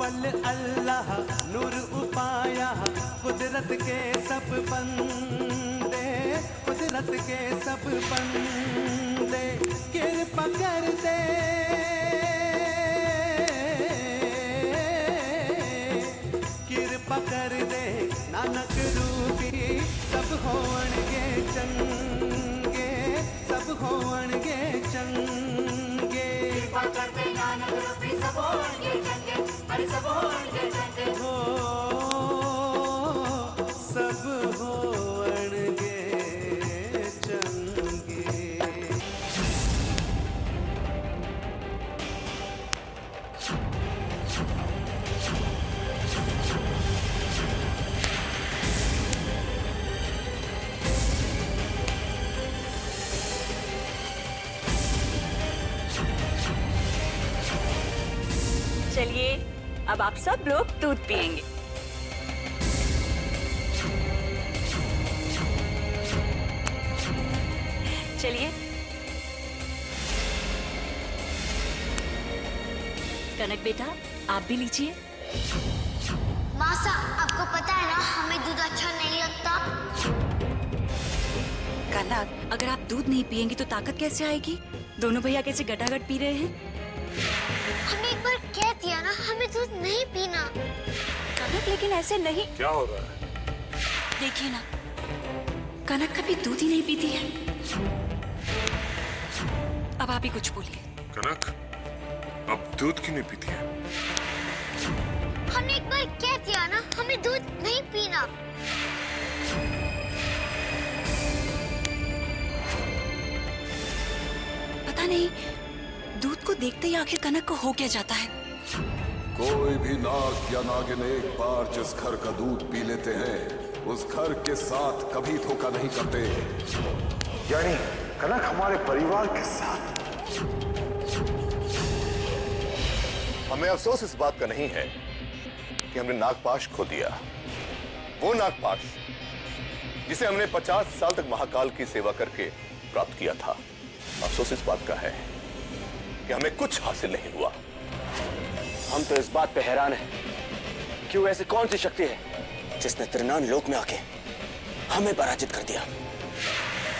अव्वल अल्लाह नूर उपाया, कुदरत के सब बंदे, कुदरत के सब बंदे, कृपा कर दे, कृपा कर दे, नानक रूपी सब होणगे चंगे, सब होणगे चंगे। कृपा कर दे नानक रूपी सब होणगे चंगे, अरे सब होणगे चंगे। हो सब होणगे चंगे। चलिए अब आप सब लोग दूध पिएंगे। चलिए कनक बेटा आप भी लीजिए। मासा, आपको पता है ना हमें दूध अच्छा नहीं लगता। कनक अगर आप दूध नहीं पिएंगी तो ताकत कैसे आएगी? दोनों भैया कैसे गटागट पी रहे हैं। हमने एक बार कह दिया ना हमें दूध नहीं पीना। कनक लेकिन ऐसे नहीं। क्या हो रहा है? देखिए ना कनक कभी दूध ही नहीं पीती है। अब आप ही कुछ बोलिए। कनक अब दूध क्यों नहीं पीती है? हमने एक बार कह दिया ना हमें दूध नहीं पीना। पता नहीं दूध को देखते ही आखिर कनक को हो क्या जाता है। कोई भी नाग या नागिन एक बार जिस घर का दूध पी लेते हैं उस घर के साथ कभी धोखा नहीं करते। यानी कनक हमारे परिवार के साथ। हमें अफसोस इस बात का नहीं है कि हमने नागपाश खो दिया। वो नागपाश जिसे हमने 50 साल तक महाकाल की सेवा करके प्राप्त किया था। अफसोस इस बात का है कि हमें कुछ हासिल नहीं हुआ। हम तो इस बात पे हैरान हैं कि वो ऐसी कौन सी शक्ति है जिसने त्रिनान लोक में आके हमें पराजित कर दिया,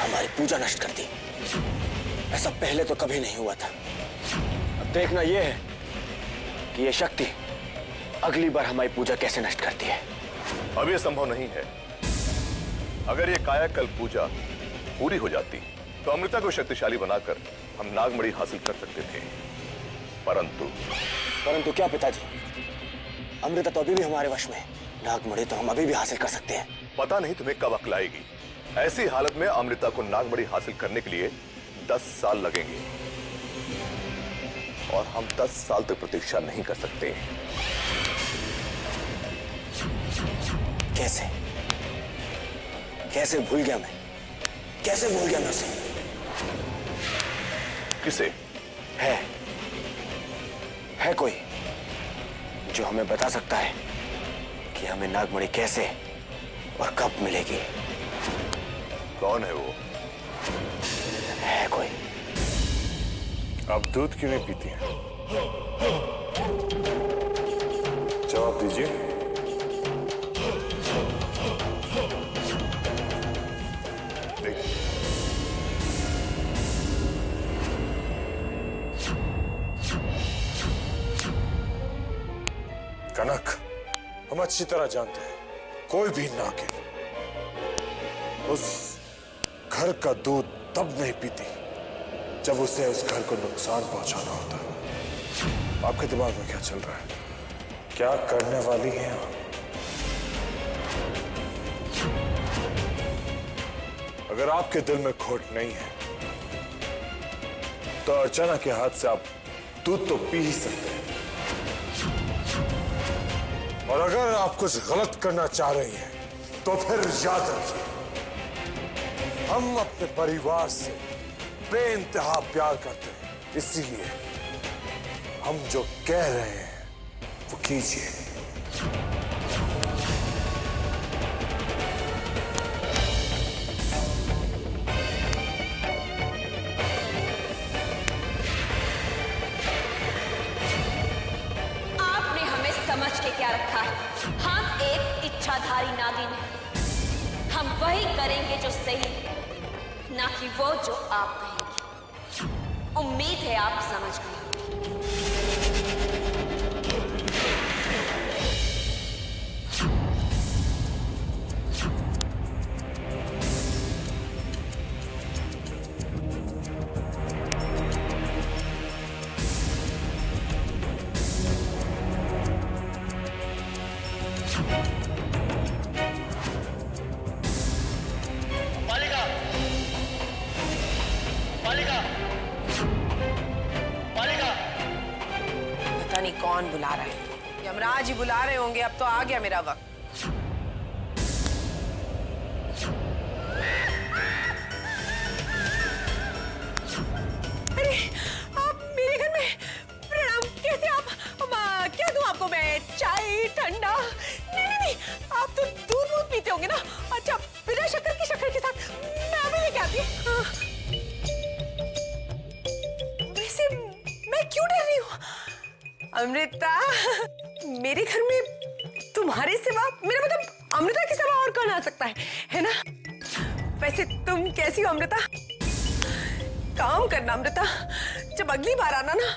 हमारी पूजा नष्ट कर दी। ऐसा पहले तो कभी नहीं हुआ था। अब देखना यह है कि यह शक्ति अगली बार हमारी पूजा कैसे नष्ट करती है। अब यह संभव नहीं है। अगर यह कायाकल्प पूजा पूरी हो जाती तो अमृता को शक्तिशाली बनाकर हम नागमणि हासिल कर सकते थे। परंतु क्या पिताजी? अमृता तो अभी भी हमारे वश में है। नागमणि तो हम अभी भी हासिल कर सकते हैं। पता नहीं तुम्हें कब अक्ल आएगी। ऐसी हालत में अमृता को नागमणि हासिल करने के लिए 10 साल लगेंगे और हम 10 साल तक प्रतीक्षा नहीं कर सकते। कैसे कैसे भूल गया मैं? कैसे भूल गया मैं उसे? किसे? है कोई जो हमें बता सकता है कि हमें नागमणि कैसे और कब मिलेगी? कौन है वो? है कोई? आप दूध क्यों नहीं पीती हैं? जवाब दीजिए। कनक हम अच्छी तरह जानते हैं कोई भी नागिन उस घर का दूध तब नहीं पीती जब उसे उस घर को नुकसान पहुंचाना होता है। आपके दिमाग में क्या चल रहा है? क्या करने वाली हैं आप? अगर आपके दिल में खोट नहीं है तो अर्चना के हाथ से आप दूध तो पी ही सकते हैं। और अगर आप कुछ गलत करना चाह रही हैं तो फिर याद रखिए हम अपने परिवार से बेइंतहा प्यार करते हैं, इसीलिए हम जो कह रहे हैं वो कीजिए। आपने हमें समझ करेंगे जो सही है, ना कि वो जो आप कहेंगे। उम्मीद है आप समझ गए। पता नहीं कौन बुला रहा है। यमराज ही बुला रहे होंगे। अब तो आ गया मेरा वक्त। अरे आप मेरे घर में प्रणाम। कैसे आप? क्या दूं आपको मैं? चाय, ठंडा? नहीं, आप तो दूध पीते होंगे ना। अच्छा, बिना शक्कर की शक्कर के साथ मैं भी लेके आती हूँ। वैसे मैं क्यों डर रही हूँ? अमृता, मेरे घर में तुम्हारे सिवा, मेरा मतलब अमृता के सिवा और कौन आ सकता है ना? वैसे तुम कैसी हो अमृता? काम करना अमृता, जब अगली बार आना ना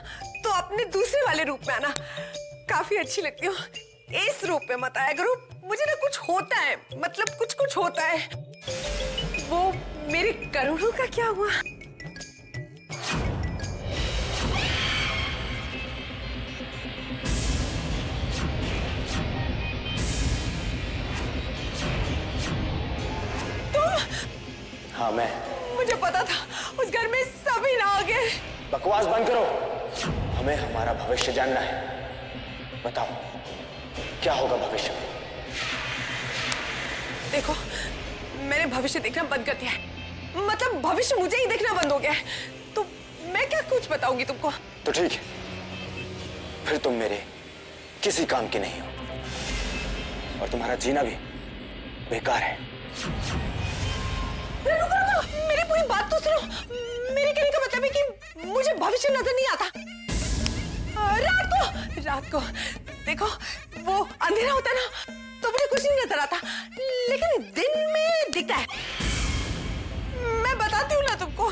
तो अपने दूसरे वाले रूप में आना। काफी अच्छी लगती हो। इस रूप में मत आया करो। मुझे ना कुछ होता है, मतलब कुछ होता है। वो मेरे करोड़ों का क्या हुआ? हाँ मैं। मुझे पता था उस घर में सभी ना आ गए। बकवास बंद करो। हमें हमारा भविष्य जानना है। बताओ क्या होगा भविष्य में? देखो, मैंने भविष्य देखना बंद कर दिया है। मतलब भविष्य मुझे ही देखना बंद हो गया है। तो मैं क्या कुछ बताऊंगी तुमको? तो ठीक है, फिर तुम मेरे किसी काम की नहीं हो और तुम्हारा जीना भी बेकार है। रुको, मेरी पूरी बात तो सुनो। मेरे कहने का मतलब है कि मुझे भविष्य नजर नहीं आता। रात को देखो, वो अंधेरा होता है ना तो मुझे कुछ नहीं नजर आता, लेकिन दिन में दिखता है। मैं बताती हूँ ना तुमको।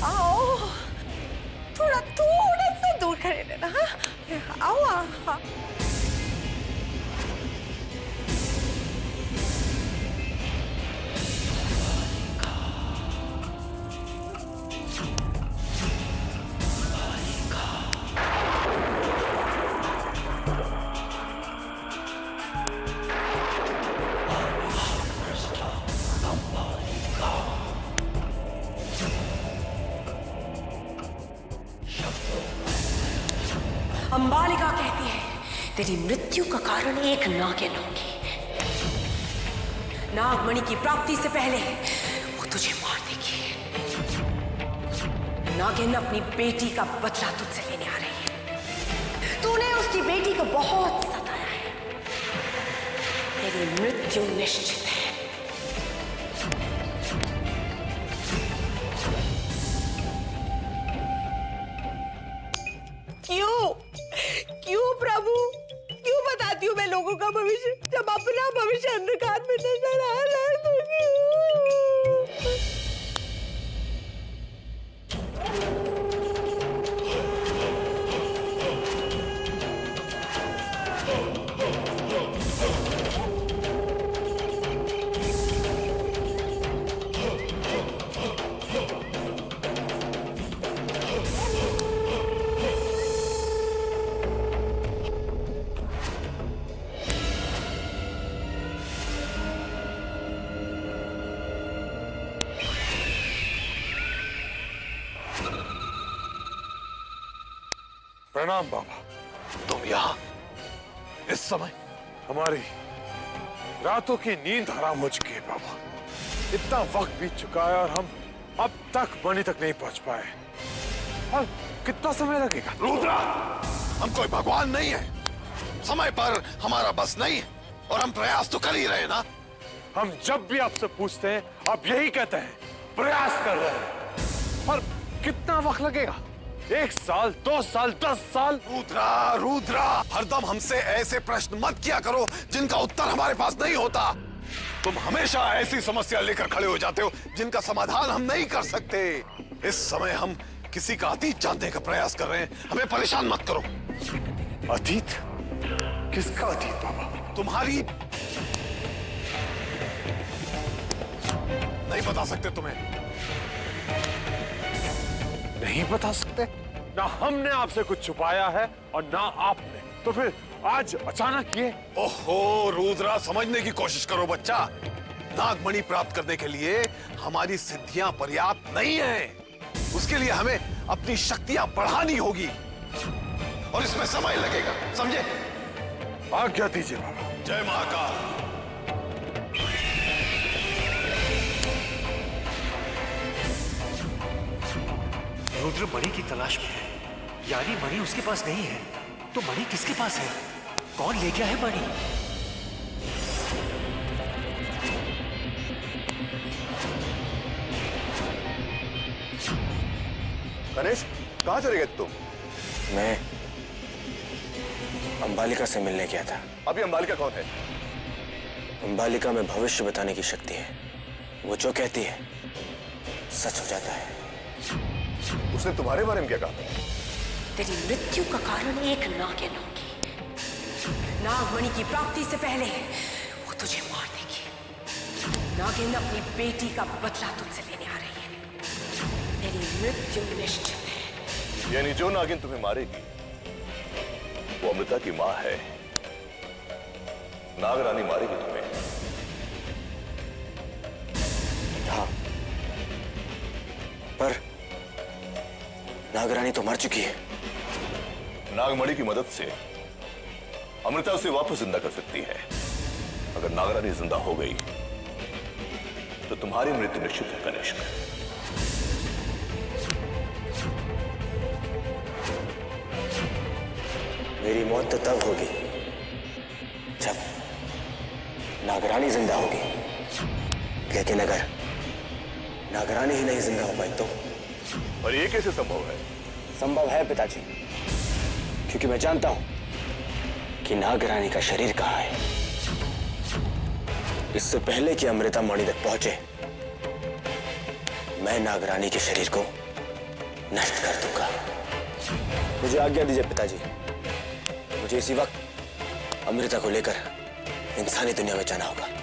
आओ, थोड़ा सा दूर खड़े रहना। हाँ, आओ। अंबालिका कहती है तेरी मृत्यु का कारण एक नागिन होगी। नागमणि की प्राप्ति से पहले वो तुझे मार देगी। नागिन अपनी बेटी का बदला तुझसे लेने आ रही है। तूने उसकी बेटी को बहुत सताया है। तेरी मृत्यु निश्चित है। क्यों प्रभु, क्यों बताती हूँ मैं लोगों का भविष्य जब अपना भविष्य अंधकार में नजर आ रहा है? तो प्रणाम बाबा। तुम यहाँ इस समय? हमारी रातों की नींद हराम हो चुकी है बाबा। इतना वक्त बीत चुका है और हम अब तक मणि तक नहीं पहुंच पाए। और कितना समय लगेगा? रुद्रा, हम कोई भगवान नहीं है। समय पर हमारा बस नहीं है और हम प्रयास तो कर ही रहे ना। हम जब भी आपसे पूछते हैं आप यही कहते हैं प्रयास कर रहे हैं। और कितना वक्त लगेगा? 1 साल, 2 साल, 10 साल? रुद्रा, हरदम हमसे ऐसे प्रश्न मत किया करो जिनका उत्तर हमारे पास नहीं होता। तुम हमेशा ऐसी समस्या लेकर खड़े हो जाते हो जिनका समाधान हम नहीं कर सकते। इस समय हम किसी का अतीत जानने का प्रयास कर रहे हैं, हमें परेशान मत करो। अतीत? किसका अतीत बाबा? तुम्हारी। नहीं बता सकते तुम्हें? नहीं बता सकते? ना हमने आपसे कुछ छुपाया है और ना आपने, तो फिर आज अचानक ये? ओहो रुद्रा, समझने की कोशिश करो बच्चा। नागमणि प्राप्त करने के लिए हमारी सिद्धियां पर्याप्त नहीं हैं। उसके लिए हमें अपनी शक्तियां बढ़ानी होगी और इसमें समय लगेगा, समझे? आज्ञा दीजिए बाबा। जय महाकाल। रुद्र मणि की तलाश में है, यानी मणि उसके पास नहीं है, तो मणि किसके पास है? कौन ले गया है मणि? गणेश, कहां चले गए तुम? मैं अंबालिका से मिलने गया था। अभी अंबालिका कौन है? अंबालिका में भविष्य बताने की शक्ति है। वो जो कहती है सच हो जाता है। उसने तुम्हारे बारे में क्या कहा? तेरी मृत्यु का कारण एक नागिन होगी। नागमणि की प्राप्ति से पहले वो तुझे मार देगी। नागिन अपनी बेटी का बदला तुझसे लेने आ रही है। तेरी मृत्यु निश्चित है। यानी जो नागिन तुम्हें मारेगी वो अमृता की मां है। नागरानी मारेगी तुम्हें। हाँ, पर नागरानी तो मर चुकी है। नागमणि की मदद से अमृता उसे वापस जिंदा कर सकती है। अगर नागरानी जिंदा हो गई तो तुम्हारी मृत्यु निश्चित है गणेश। मेरी मौत तो तब होगी जब नागरानी जिंदा होगी। लेकिन अगर नागरानी ही नहीं जिंदा हो पाई तो? और ये कैसे संभव है? संभव है पिताजी, क्योंकि मैं जानता हूं कि नागरानी का शरीर कहां है। इससे पहले कि अमृता मणि तक पहुंचे, मैं नागरानी के शरीर को नष्ट कर दूंगा। मुझे आज्ञा दीजिए पिताजी, मुझे इसी वक्त अमृता को लेकर इंसानी दुनिया में जाना होगा।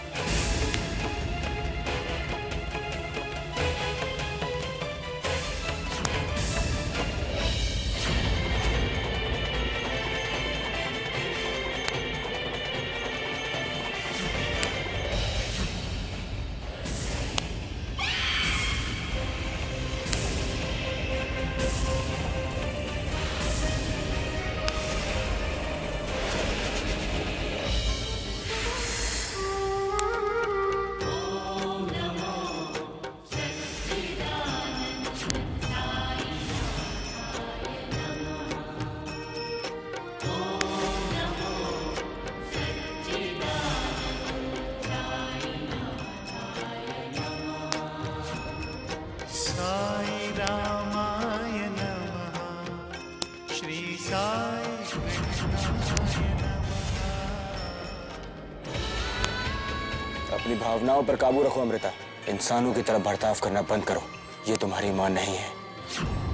अपनी भावनाओं पर काबू रखो अमृता। इंसानों की तरह बर्ताव करना बंद करो। ये तुम्हारी मां नहीं है।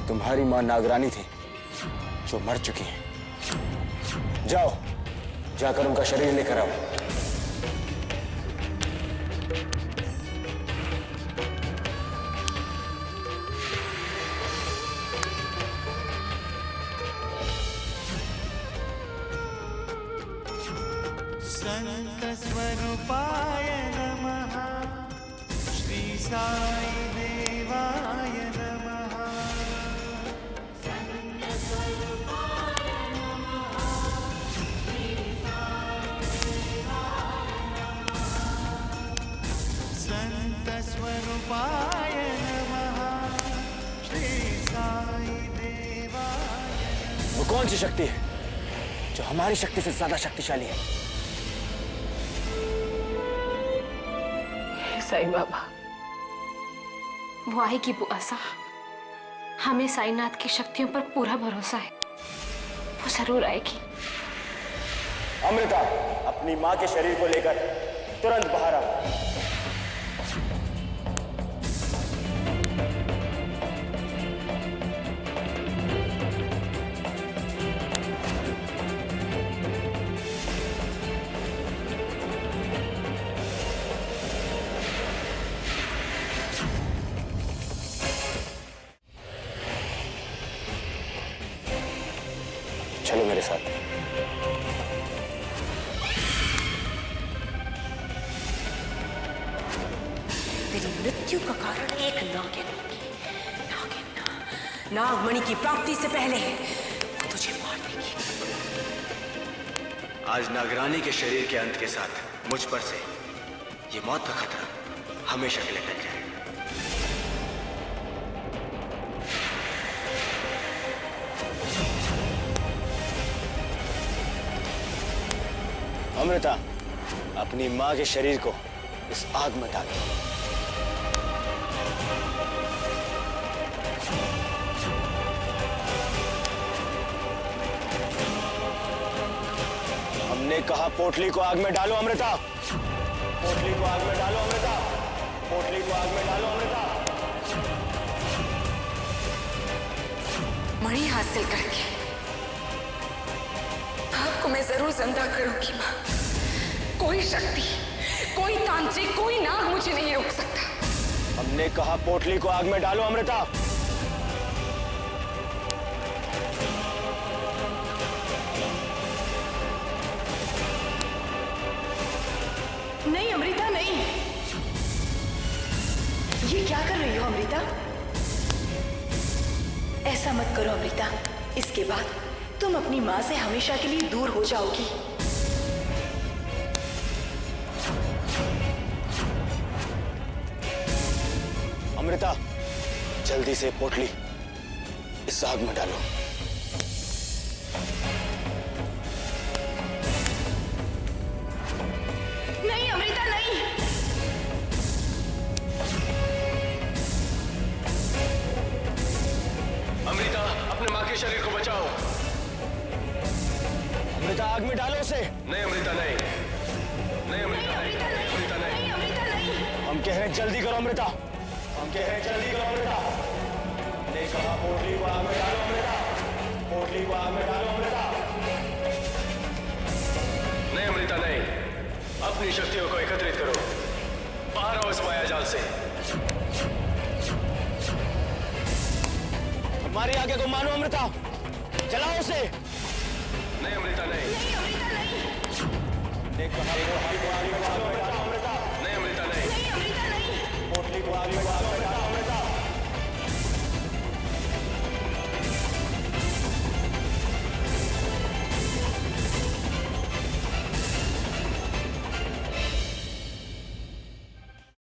तुम्हारी मां नागरानी थी जो मर चुकी है। जाओ, जाकर उनका शरीर लेकर आओ। संत स्वरूपाय नमः, श्री साई देवाय नमः। संत स्वरूपाय नमः, श्री साई देवाय नमः। संत स्वरूपाय नमः, श्री साई देवाय नमः। वो कौन सी शक्ति है जो हमारी शक्ति से ज्यादा शक्तिशाली है? साईं बाबा, वो आएगी बुआ सा। हमें साईनाथ की शक्तियों पर पूरा भरोसा है, वो जरूर आएगी। अमृता, अपनी मां के शरीर को लेकर तुरंत बाहर आओ। चलो मेरे साथ। तेरी मृत्यु का कारण एक नागिन होगी। नागिन नागमणि की प्राप्ति से पहले वो तुझे मार देगी। आज नागरानी के शरीर के अंत के साथ मुझ पर से ये मौत का खतरा हमेशा के लिए टल जाएगा। अमृता, अपनी मां के शरीर को इस आग में डाल दो। हमने कहा पोटली को आग में डालो अमृता। पोटली को आग में डालो अमृता। पोटली को आग में डालो अमृता। मणि हासिल करके आपको मैं जरूर जिंदा करूंगी मां। कोई शक्ति, कोई तांत्रिक, कोई नाग मुझे नहीं रोक सकता। हमने कहा पोटली को आग में डालो अमृता। नहीं अमृता, नहीं। ये क्या कर रही हो अमृता? ऐसा मत करो अमृता। इसके बाद तुम अपनी मां से हमेशा के लिए दूर हो जाओगी। अमृता, जल्दी से पोटली इस आग में डालो। नहीं अमृता, नहीं। अमृता, अपने मां के शरीर को बचाओ। अमृता, आग में डालो उसे। नहीं अमृता, नहीं। नहीं अमृता, नहीं। अमृता, नहीं। हम कह रहे हैं जल्दी करो अमृता। हम कह रहे हैं जल्दी करो अमृता। ने कहा पोटली को आग में डालो अमृता। पोटली को आग में डालो अमृता। नहीं अमृता, नहीं। अपनी शक्तियों को एकत्रित करो। बाहर आओ इस माया जाल से। हमारी आगे को मानो अमृता। चलाओ उसे। नहीं अमृता, नहीं। नहीं अमृता, नहीं। ने कहा पोटली को आग में डालो